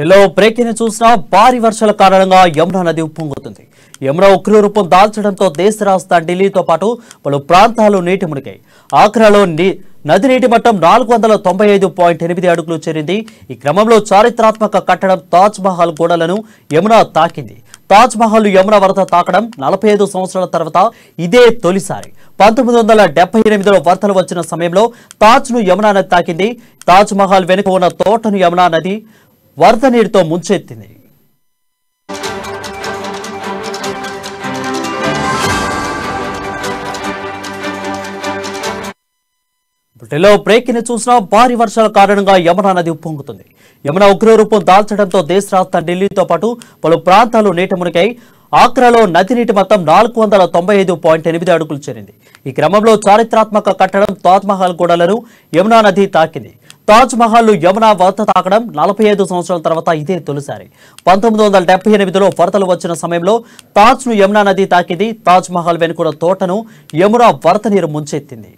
వీటిలో బ్రేకింగ్ చూసిన భారీ వర్షాల కారణంగా యమునా నది ఉప్పొంగుతుంది. యమునా ఉగ్ర రూపం దాల్చడంతో దేశ రాజధాని ఢిల్లీతో పాటు పలు ప్రాంతాలు నీటి మునిగాయి. ఆగ్రాలో నది నీటి మట్టం 495.8 అడుగులు చేరింది. ఈ క్రమంలో చారిత్రాత్మక కట్టడం తాజ్ మహల్ గోడలను యమునా తాకింది. తాజ్ మహల్ యమునా వరద తాకడం 45 సంవత్సరాల తర్వాత ఇదే తొలిసారి. 1978లో వరదలు వచ్చిన సమయంలో తాజ్ను యమునా నది తాకింది. తాజ్ మహల్ వెనుక ఉన్న తోటను యమునా నది వరద నీటితో ముంచెత్తింది. ఢిల్లీలో బ్రేకింగ్ చూసిన భారీ వర్షాల కారణంగా యమునా నది ఉప్పొంగుతుంది. యమునా ఉగ్ర రూపం దాల్చడంతో దేశ రాజధాని ఢిల్లీతో పాటు పలు ప్రాంతాలు నీట మునిగాయి. ఆగ్రాలో నది నీటి మొత్తం 495.8 అడుగులు చేరింది. ఈ క్రమంలో చారిత్రాత్మక కట్టడం తాజ్ మహల్ గోడలను యమునా నది తాకింది. తాజ్ మహల్ యమునా వరద తాకడం 45 సంవత్సరాల తర్వాత ఇదే తొలిసారి. 1978లో వరదలు వచ్చిన సమయంలో తాజ్ను యమునా నది తాకింది. తాజ్ మహల్ వెనుకున్న తోటను యమునా వరద నీరు ముంచెత్తింది.